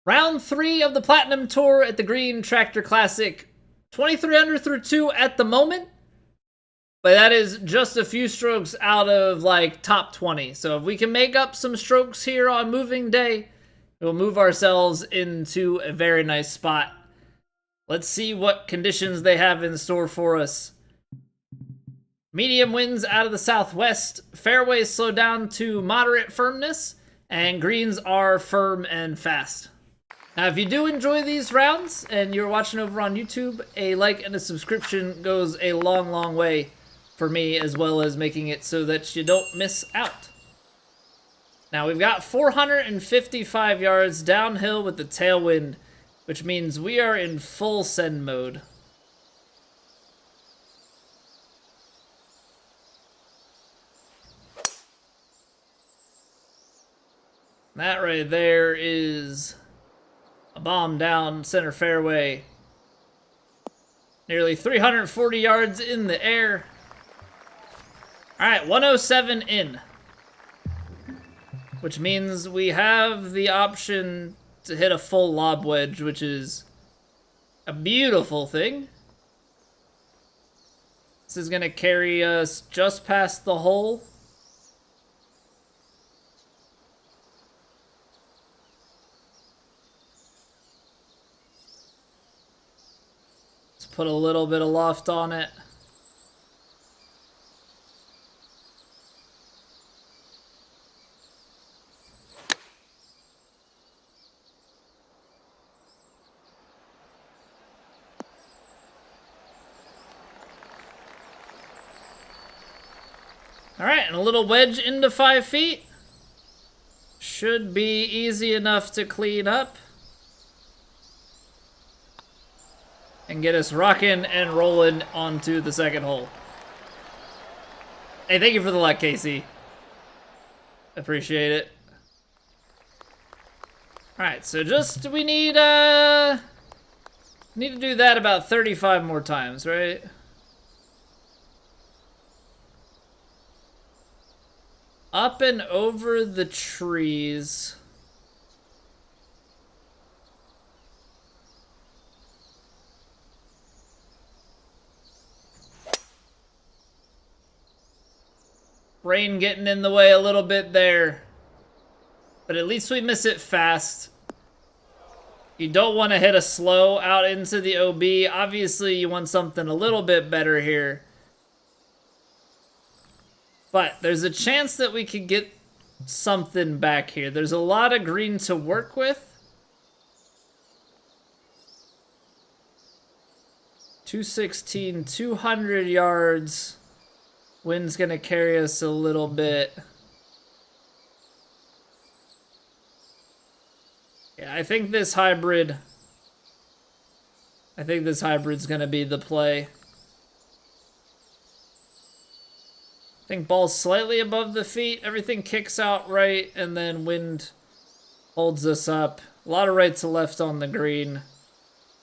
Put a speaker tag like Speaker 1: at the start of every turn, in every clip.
Speaker 1: Round 3 of the Platinum Tour at the Green Tractor Classic. 23 under through 2 at the moment. But that is just a few strokes out of like top 20. So if we can make up some strokes here on moving day, we'll move ourselves into a very nice spot. Let's see what conditions they have in store for us. Medium winds out of the southwest. Fairways slow down to moderate firmness. And greens are firm and fast. Now, if you do enjoy these rounds and you're watching over on YouTube, a like and a subscription goes a long, long way for me, as well as making it so that you don't miss out. Now, we've got 455 yards downhill with the tailwind, which means we are in full send mode. That right there is a bomb down center fairway. Nearly 340 yards in the air. All right, 107 in. Which means we have the option to hit a full lob wedge, which is a beautiful thing. This is going to carry us just past the hole. Put a little bit of loft on it. All right, and a little wedge into 5 feet. Should be easy enough to clean up. And get us rocking and rolling onto the second hole. Hey, thank you for the luck, Casey. Appreciate it. Alright, so just, we need to do that about 35 more times, right? Up and over the trees. Rain getting in the way a little bit there. But at least we miss it fast. You don't want to hit a slow out into the OB. Obviously, you want something a little bit better here. But there's a chance that we could get something back here. There's a lot of green to work with. 216, 200 yards. Wind's gonna carry us a little bit. Yeah, I think this hybrid's gonna be the play. I think ball's slightly above the feet, everything kicks out right, and then wind holds us up. A lot of right to left on the green.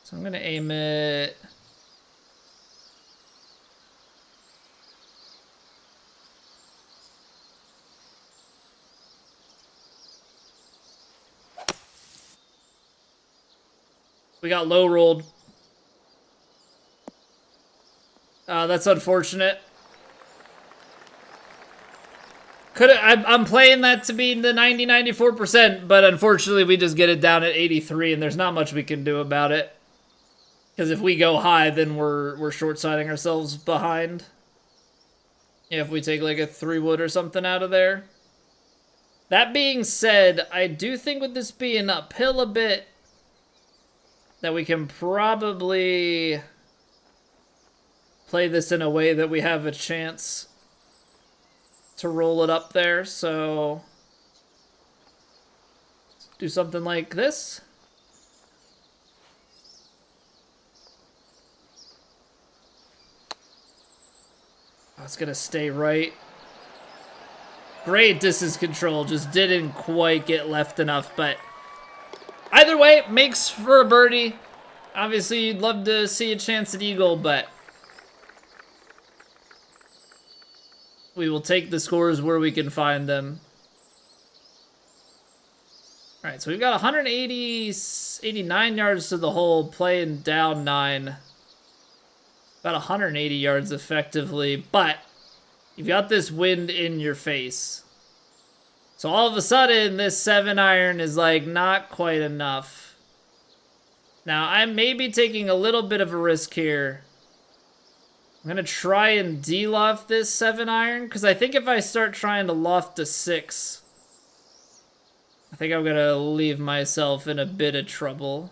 Speaker 1: So I'm gonna aim it. We got low rolled. That's unfortunate. I'm playing that to be the 94%, but unfortunately we just get it down at 83, and there's not much we can do about it. Because if we go high, then we're short-siding ourselves behind. Yeah, if we take like a 3-wood or something out of there. That being said, I do think with this being uphill a bit, that we can probably play this in a way that we have a chance to roll it up there, so let's do something like this. Oh, it's gonna stay right. Great distance control, just didn't quite get left enough, but either way, makes for a birdie. Obviously, you'd love to see a chance at eagle, but we will take the scores where we can find them. All right, so we've got 89 yards to the hole, playing down 9. About 180 yards effectively, but you've got this wind in your face. So all of a sudden, this 7-iron is like not quite enough. Now, I'm maybe taking a little bit of a risk here. I'm going to try and de-loft this 7-iron, because I think if I start trying to loft to 6, I think I'm going to leave myself in a bit of trouble.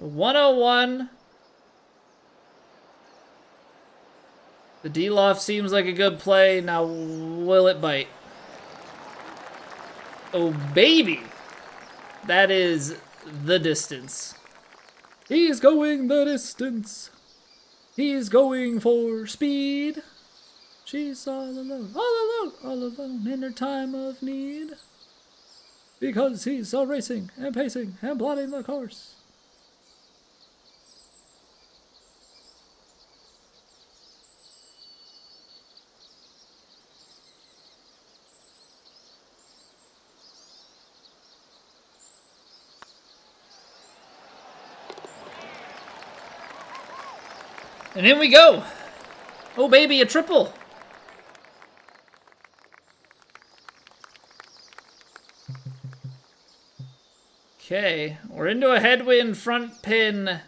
Speaker 1: .101. The D-loft seems like a good play. Now, will it bite? Oh, baby. That is the distance. He's going the distance. He's going for speed. She's all alone, all alone, all alone in her time of need. Because he's so racing and pacing and plotting the course. And in we go. Oh, baby, a triple. Okay, we're into a headwind front pin,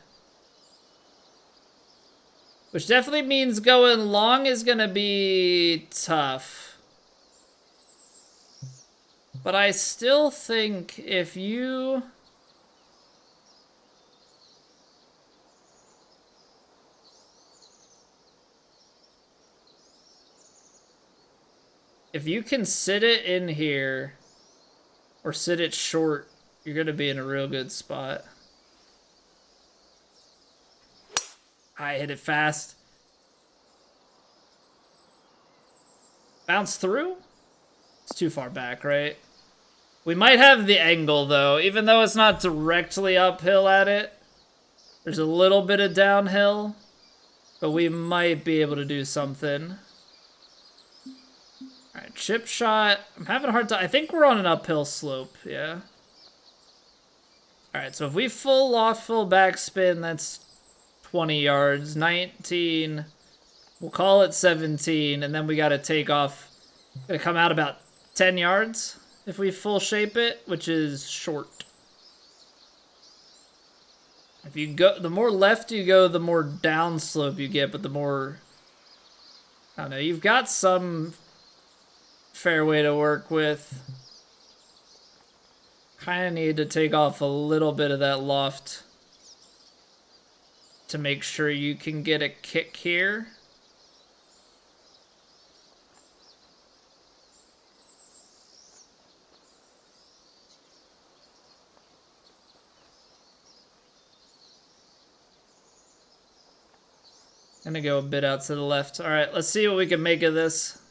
Speaker 1: which definitely means going long is going to be tough. But I still think if you... if you can sit it in here, or sit it short, you're going to be in a real good spot. I hit it fast. Bounce through? It's too far back, right? We might have the angle, though. Even though it's not directly uphill at it, there's a little bit of downhill. But we might be able to do something. Alright, chip shot. I'm having a hard time. I think we're on an uphill slope, yeah. Alright, so if we full loft, full backspin, that's 20 yards. 19. We'll call it 17, and then we gotta take off. Gonna come out about 10 yards if we full shape it, which is short. If you go, the more left you go, the more down slope you get, but the more, I don't know, you've got some fairway to work with. Kind of need to take off a little bit of that loft to make sure you can get a kick here. Gonna go a bit out to the left. All right, let's see what we can make of this.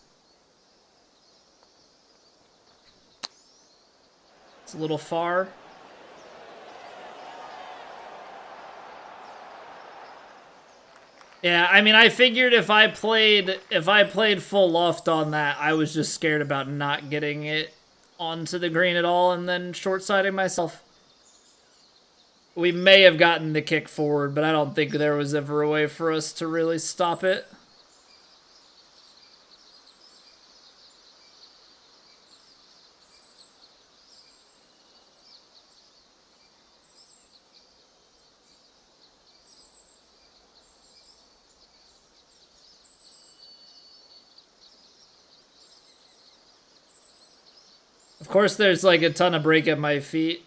Speaker 1: It's a little far. Yeah, I mean, I figured if I played full loft on that, I was just scared about not getting it onto the green at all and then short-siding myself. We may have gotten the kick forward, but I don't think there was ever a way for us to really stop it. Of course, there's like a ton of break at my feet.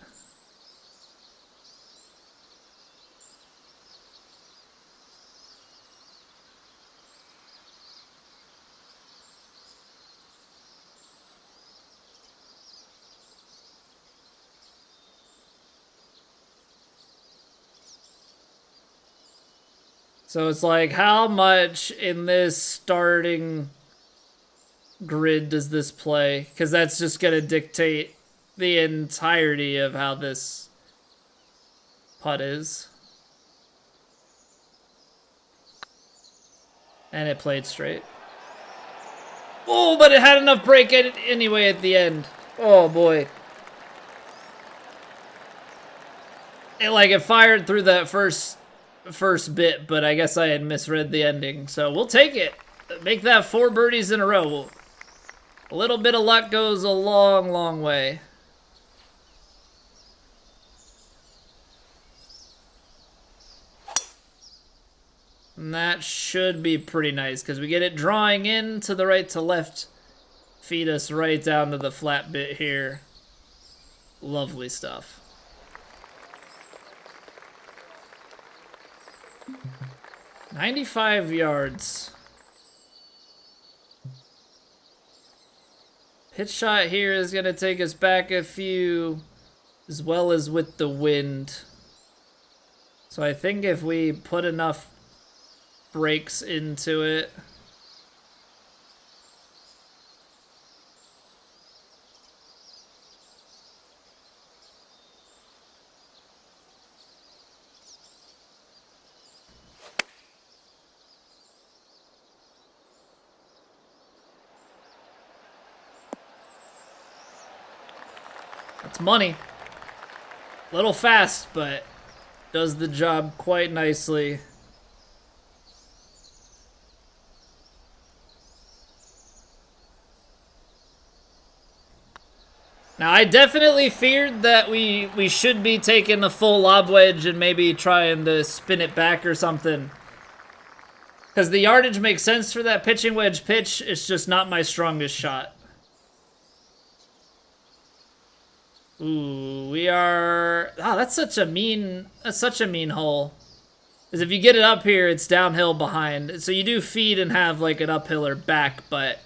Speaker 1: So it's like, how much in this starting grid does this play? Because that's just going to dictate the entirety of how this putt is. And it played straight. Oh, but it had enough break anyway at the end. Oh, boy. It fired through that first bit, but I guess I had misread the ending. So we'll take it. Make that 4 birdies in a row. A little bit of luck goes a long, long way. And that should be pretty nice, because we get it drawing in to the right to left. Feed us right down to the flat bit here. Lovely stuff. "95 yards. Pitch shot here is going to take us back a few, as well as with the wind. So I think if we put enough breaks into it. That's money. A little fast, but does the job quite nicely. Now, I definitely feared that we should be taking the full lob wedge and maybe trying to spin it back or something. Because the yardage makes sense for that pitching wedge pitch. It's just not my strongest shot. Ooh, we are... Oh, that's such a mean hole. Because if you get it up here, it's downhill behind. So you do feed and have like an uphiller back, but...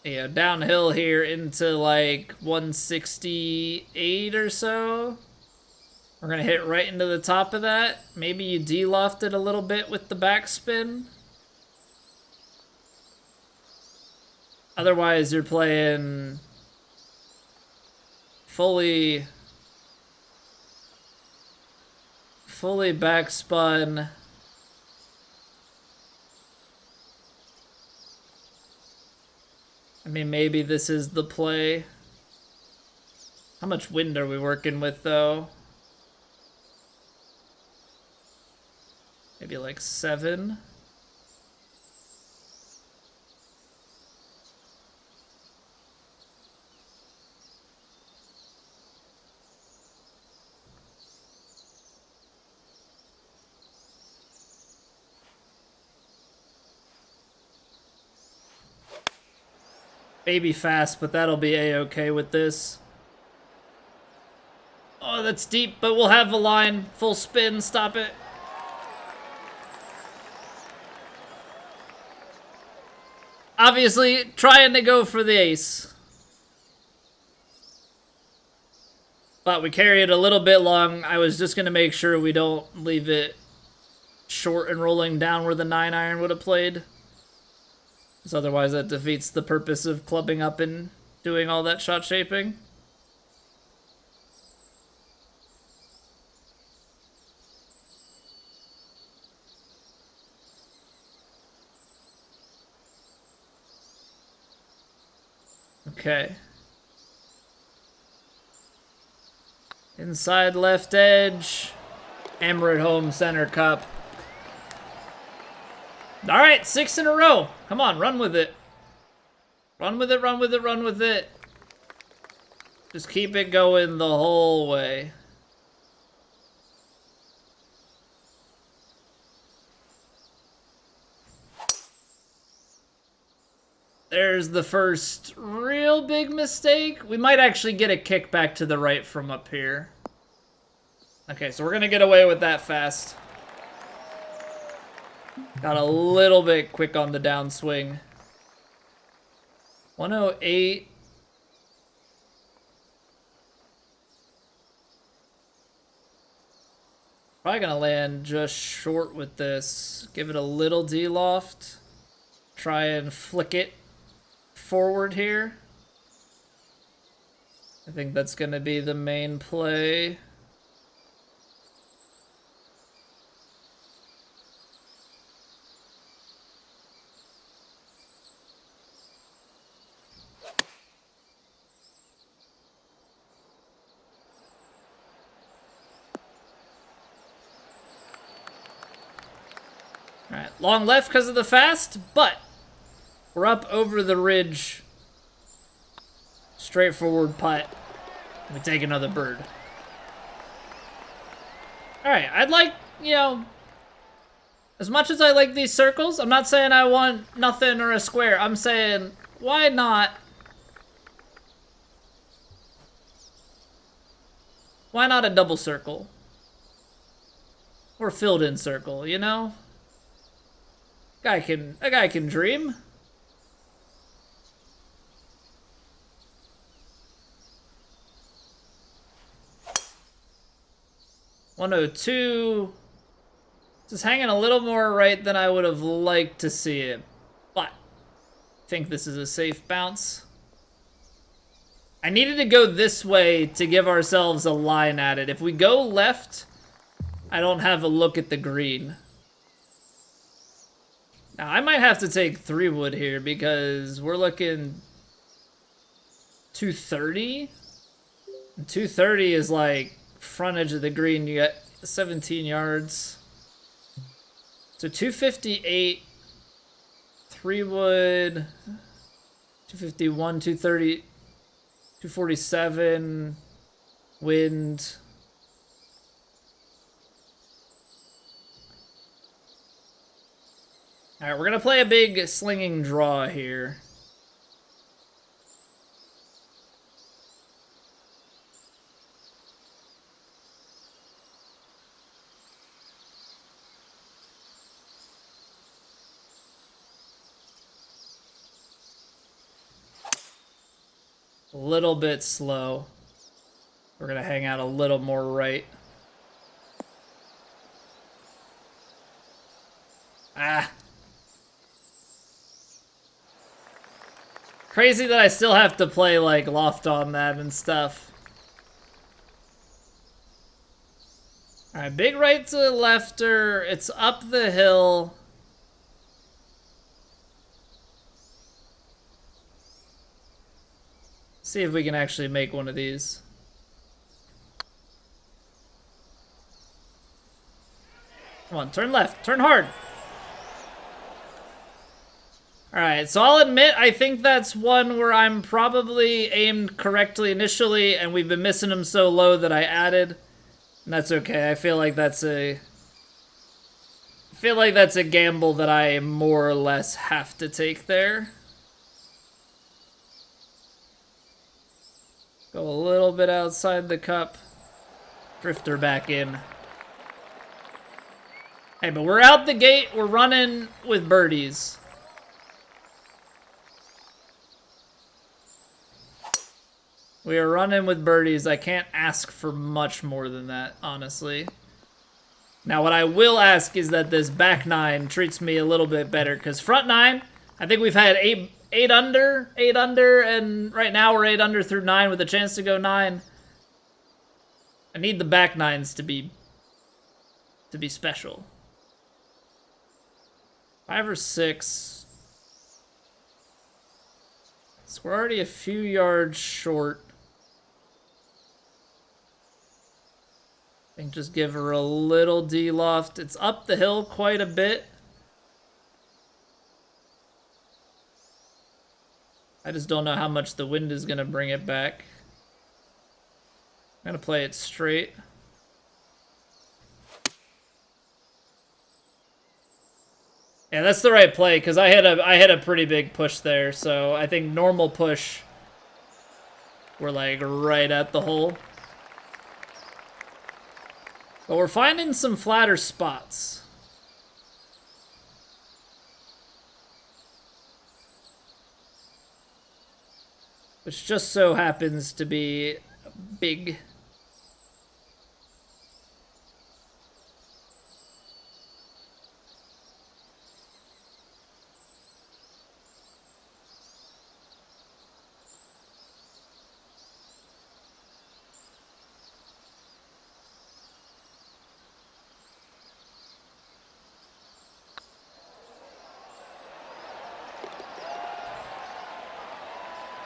Speaker 1: Yeah, downhill here into like 168 or so. We're gonna hit right into the top of that. Maybe you de-loft it a little bit with the backspin. Otherwise, you're playing fully backspun. I mean, maybe this is the play. How much wind are we working with, though? Maybe like 7. Maybe fast, but that'll be a-okay with this. Oh, that's deep, but we'll have a line. Full spin, stop it. Obviously, trying to go for the ace. But we carry it a little bit long. I was just going to make sure we don't leave it short and rolling down where the 9-iron would have played. Because otherwise that defeats the purpose of clubbing up and doing all that shot shaping. Okay. Inside left edge. Hammer it home, center cup. All right, 6 in a row. Come on, run with it. Run with it, run with it, run with it. Just keep it going the whole way. There's the first real big mistake. We might actually get a kick back to the right from up here. Okay, so we're going to get away with that fast. Got a little bit quick on the downswing. 108. Probably gonna land just short with this. Give it a little D-loft. Try and flick it forward here. I think that's going to be the main play. All right, long left because of the fast, but we're up over the ridge. Straightforward putt. We take another bird. All right, I'd like, you know, as much as I like these circles, I'm not saying I want nothing or a square. I'm saying, why not? Why not a double circle? Or filled in circle, you know? A guy can dream. .102. Just hanging a little more right than I would have liked to see it, but I think this is a safe bounce. I needed to go this way to give ourselves a line at it. If we go left, I don't have a look at the green. Now, I might have to take 3 wood here because we're looking 230. And 230 is like front edge of the green. You got 17 yards. So 258, 3 wood, 251, 230, 247, wind. All right, we're gonna play a big slinging draw here. A little bit slow. We're gonna hang out a little more right. Ah. Crazy that I still have to play like loft on that and stuff. All right, big right to the lefter. It's up the hill. See if we can actually make one of these. Come on, turn left, turn hard. All right, so I'll admit, I think that's one where I'm probably aimed correctly initially, and we've been missing them so low that I added. And that's okay. I feel like that's a gamble that I more or less have to take there. Go a little bit outside the cup. Drifter back in. Hey, but we're out the gate. We're running with birdies. We are running with birdies. I can't ask for much more than that, honestly. Now, what I will ask is that this back 9 treats me a little bit better, because front 9, I think we've had 8 under, and right now we're 8 under through 9 with a chance to go 9. I need the back 9s to be special. 5 or 6. So we're already a few yards short. I think just give her a little D-loft. It's up the hill quite a bit. I just don't know how much the wind is going to bring it back. I'm going to play it straight. Yeah, that's the right play, because I had a pretty big push there, so I think normal push, we're like right at the hole. But we're finding some flatter spots. Which just so happens to be big.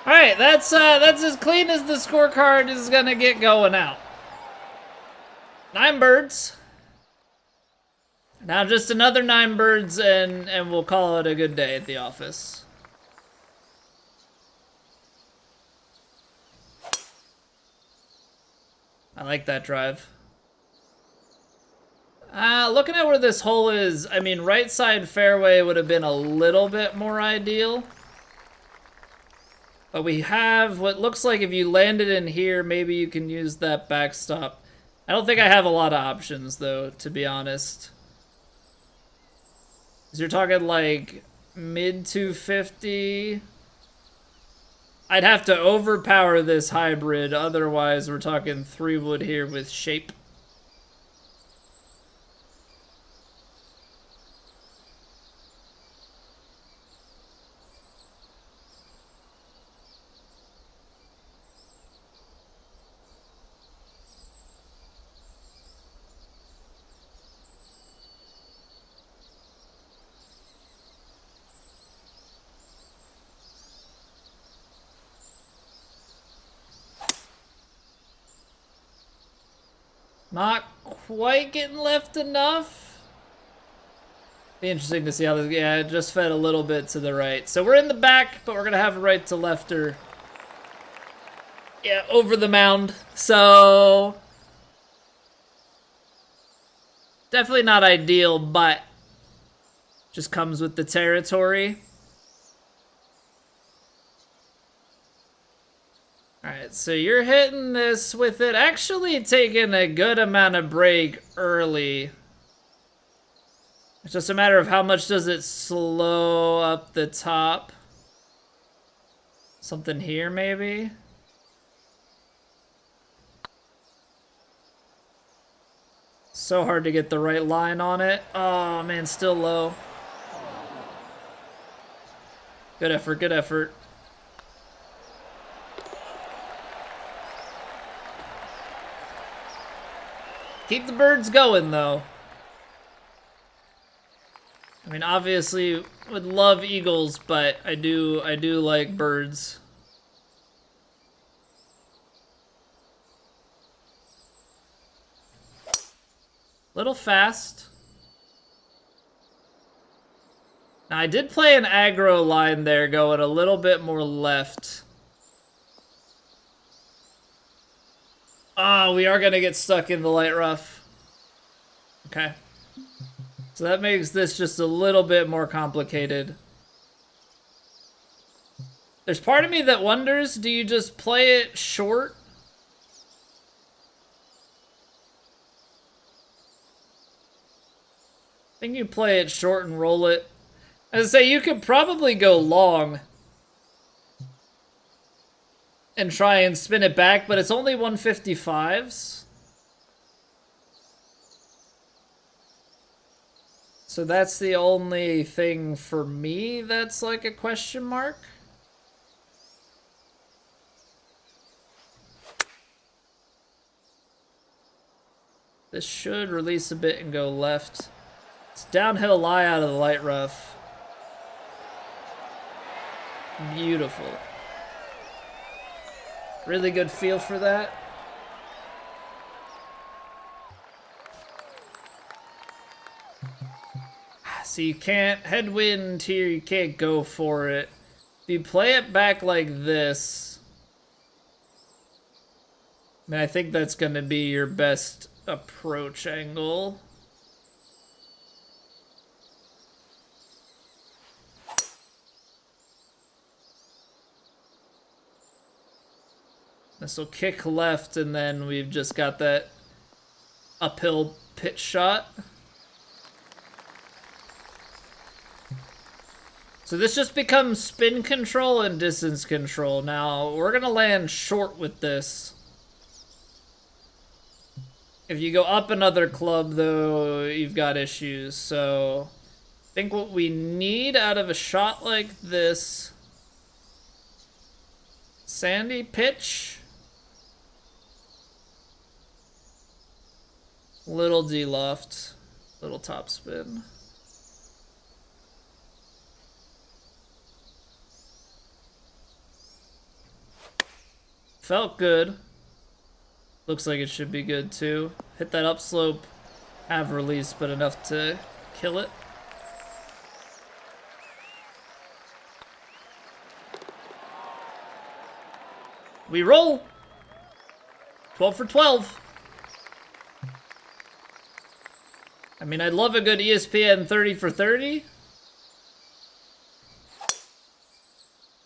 Speaker 1: All right, that's as clean as the scorecard is gonna get going out. 9 birds. Now just another 9 birds, and we'll call it a good day at the office. I like that drive. Looking at where this hole is, I mean, right side fairway would have been a little bit more ideal. But we have what looks like if you landed in here, maybe you can use that backstop. I don't think I have a lot of options, though, to be honest. Because you're talking like mid 250. I'd have to overpower this hybrid, otherwise we're talking 3 wood here with shape. Not quite getting left enough. Be interesting to see how this, yeah, it just fed a little bit to the right. So we're in the back, but we're gonna have a right to lefter. Yeah, over the mound. So definitely not ideal, but just comes with the territory. Alright, so you're hitting this with it actually taking a good amount of break early. It's just a matter of how much does it slow up the top. Something here, maybe? So hard to get the right line on it. Oh, man, still low. Good effort, good effort. Keep the birds going, though. I mean, obviously, would love eagles, but I do like birds. Little fast. Now, I did play an aggro line there, going a little bit more left. Oh, we are gonna get stuck in the light rough. Okay. So that makes this just a little bit more complicated. There's part of me that wonders, do you just play it short? I think you play it short and roll it. As I say, you could probably go long and try and spin it back, but it's only 155s. So that's the only thing for me that's like a question mark. This should release a bit and go left. It's downhill lie out of the light rough. Beautiful. Really good feel for that. So you can't, headwind here, you can't go for it. If you play it back like this, I mean, I think that's gonna be your best approach angle. This will kick left, and then we've just got that uphill pitch shot. So this just becomes spin control and distance control. Now, we're gonna land short with this. If you go up another club, though, you've got issues. So I think what we need out of a shot like this, sandy pitch, little D-loft, little topspin. Felt good. Looks like it should be good too. Hit that upslope, have release, but enough to kill it. We roll. 12 for 12. I mean, I'd love a good ESPN 30 for 30.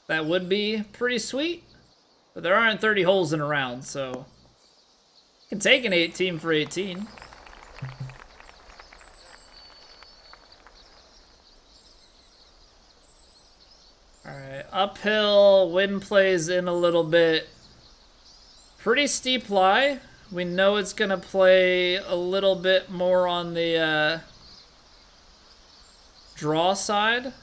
Speaker 1: That would be pretty sweet. But there aren't 30 holes in a round, so I can take an 18 for 18. Alright, uphill, wind plays in a little bit. Pretty steep lie. We know it's gonna play a little bit more on the draw side.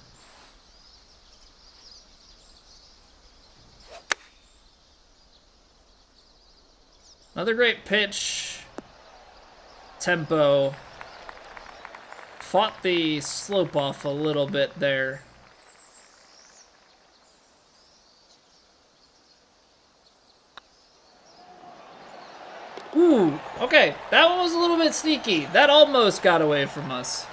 Speaker 1: Another great pitch. Tempo. Fought the slope off a little bit there. Ooh, okay. That one was a little bit sneaky. That almost got away from us.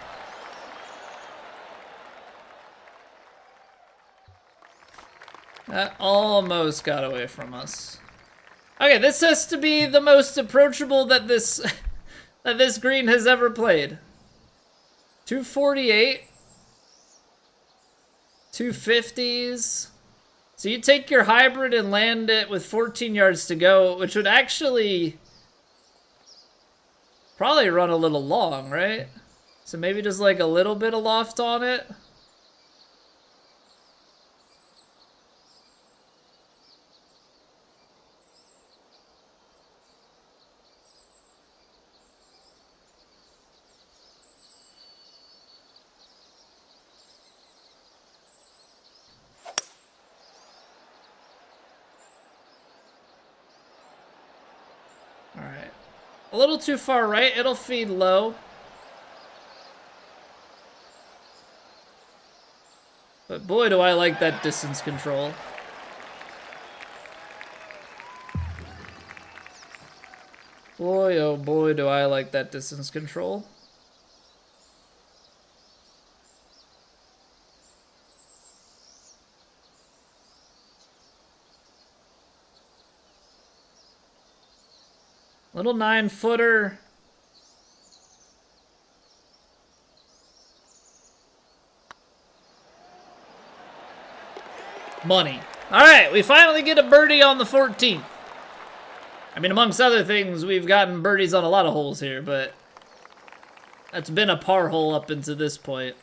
Speaker 1: That almost got away from us. Okay, this has to be the most approachable that this that this green has ever played. 248. 250s. So you take your hybrid and land it with 14 yards to go, which would actually probably run a little long, right? So maybe just like a little bit of loft on it. Alright. A little too far right. It'll feed low. But boy, do I like that distance control. Boy, oh boy, do I like that distance control. Little 9-footer. Money. All right, we finally get a birdie on the 14th. I mean, amongst other things, we've gotten birdies on a lot of holes here, but that's been a par hole up until this point.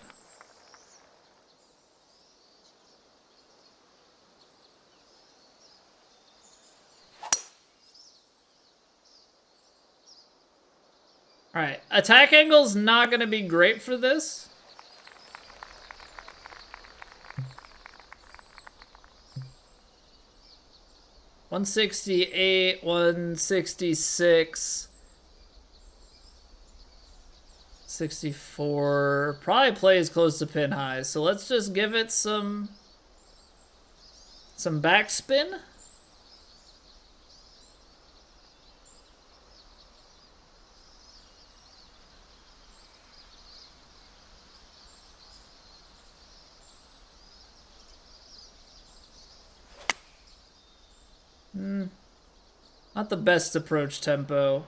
Speaker 1: All right, attack angle's not going to be great for this. $168, 166, 64. Probably plays close to pin high, so let's just give it some backspin. Not the best approach tempo.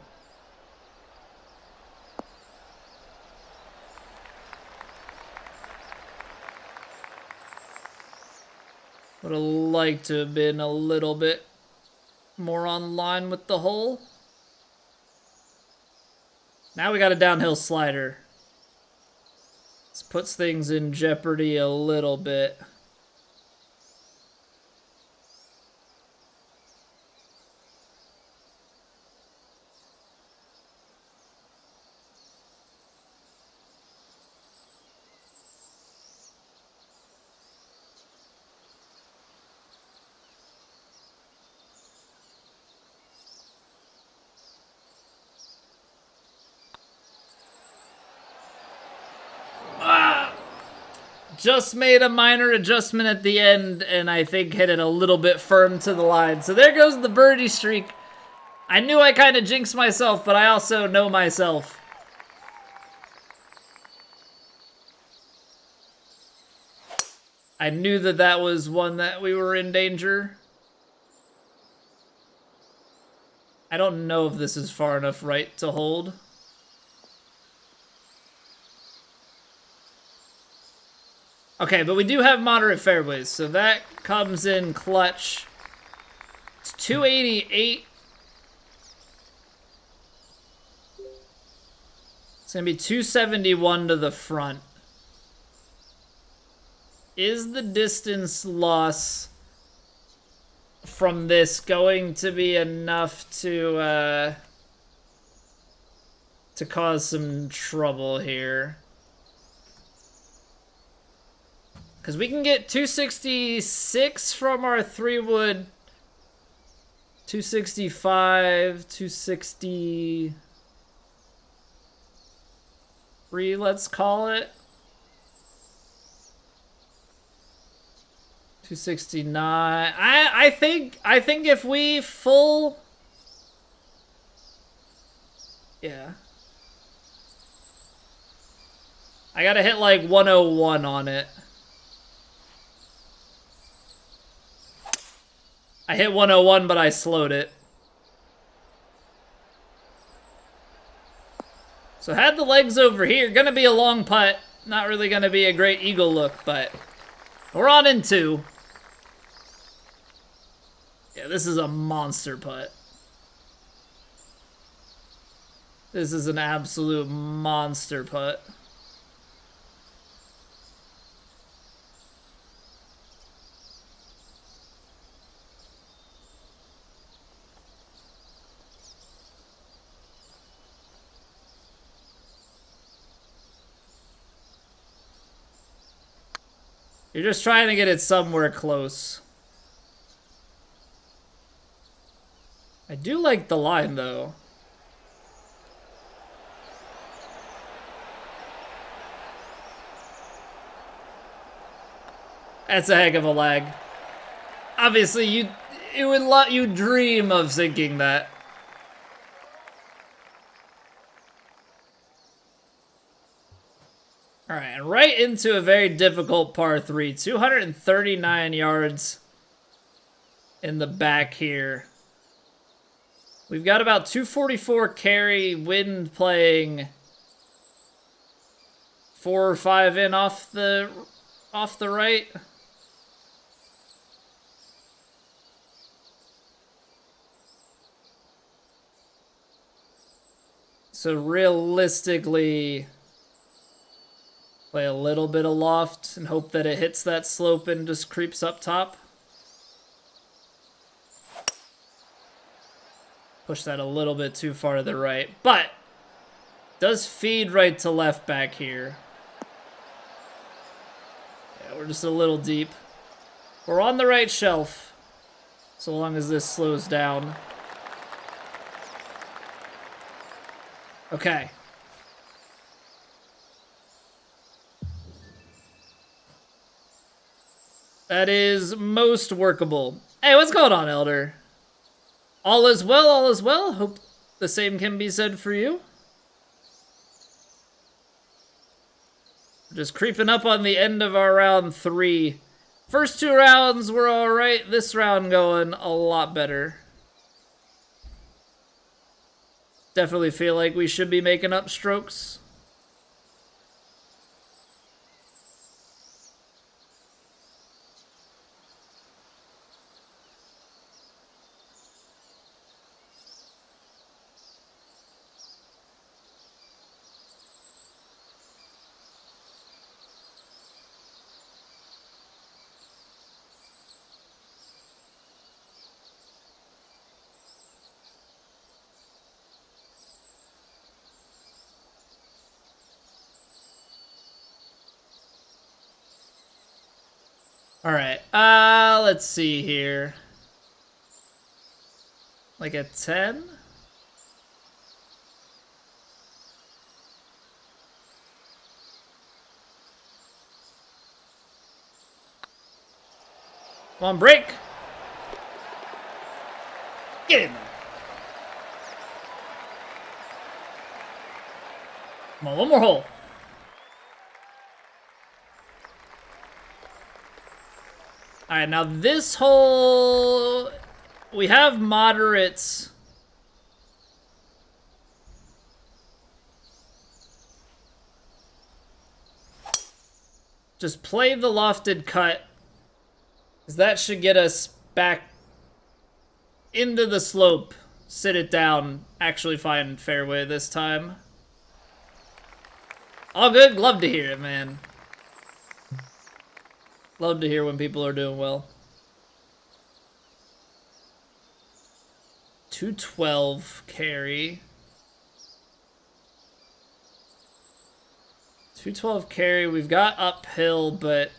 Speaker 1: Would have liked to have been a little bit more on line with the hole. Now we got a downhill slider. This puts things in jeopardy a little bit. Just made a minor adjustment at the end, and I think hit it a little bit firm to the line. So there goes the birdie streak. I knew I kind of jinxed myself, but I also know myself. I knew that that was one that we were in danger. I don't know if this is far enough right to hold. Okay, but we do have moderate fairways, so that comes in clutch. It's 288. It's going to be 271 to the front. Is the distance loss from this going to be enough to cause some trouble here? Because we can get 266 from our 3-wood, 265, 263, let's call it. 269. I think if we full, yeah. I gotta hit like 101 on it. I hit 101, but I slowed it. So had the legs over here. Gonna be a long putt. Not really gonna be a great eagle look, but we're on in 2. Yeah, this is a monster putt. This is an absolute monster putt. You're just trying to get it somewhere close. I do like the line, though. That's a heck of a lag. Obviously, it would let you dream of sinking that. All right, and right into a very difficult par 3. 239 yards in the back here. We've got about 244 carry, wind playing 4 or 5 in off the right. So realistically, play a little bit of loft and hope that it hits that slope and just creeps up top. Push that a little bit too far to the right, but does feed right to left back here. Yeah, we're just a little deep. We're on the right shelf, so long as this slows down. Okay. That is most workable. Hey, what's going on, Elder? All is well, all is well. Hope the same can be said for you. Just creeping up on the end of our round 3. First 2 rounds were alright. This round going a lot better. Definitely feel like we should be making up strokes. All right, let's see here. Like a 10? Come on, break. Get in there. Come on, one more hole. All right, now this hole, we have moderates. Just play the lofted cut, because that should get us back into the slope. Sit it down, actually find fairway this time. All good, love to hear it, man. Love to hear when people are doing well. 212 carry. 212 carry. We've got uphill, but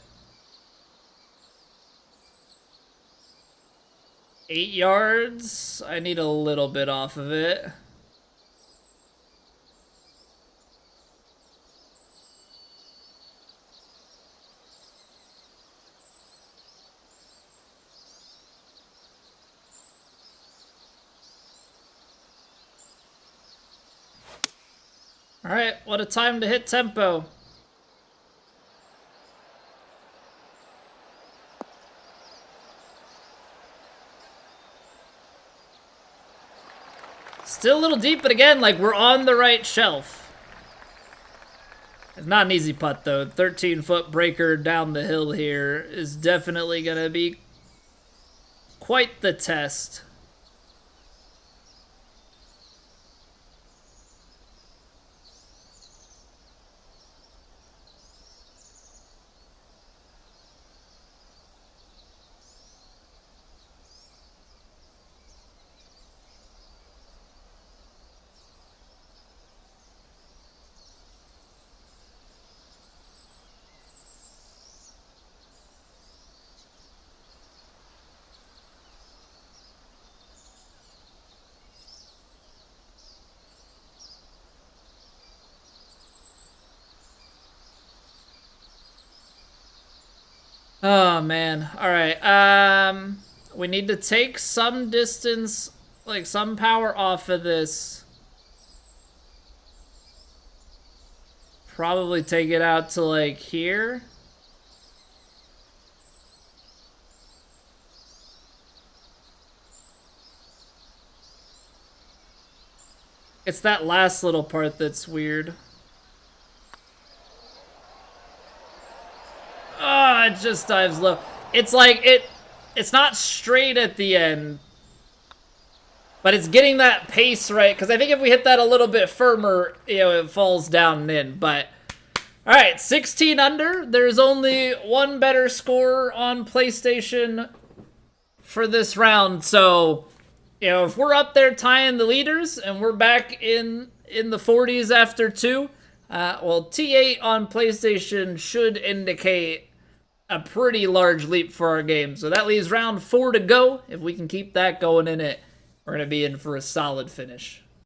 Speaker 1: 8 yards. I need a little bit off of it. All right, what a time to hit tempo. Still a little deep, but again, like, we're on the right shelf. It's not an easy putt, though. 13-foot breaker down the hill here is definitely going to be quite the test. Oh, man. All right. We need to take some distance, like some power off of this. Probably take it out to like here. It's that last little part that's weird. Oh, it just dives low. It's like, it's not straight at the end, but it's getting that pace right, because I think if we hit that a little bit firmer, you know, it falls down and in, but... All right, 16 under. There's only one better score on PlayStation for this round, so, you know, if we're up there tying the leaders and we're back in the 40s after 2, well, T8 on PlayStation should indicate a pretty large leap for our game. So that leaves round 4 to go. If we can keep that going in it, we're going to be in for a solid finish.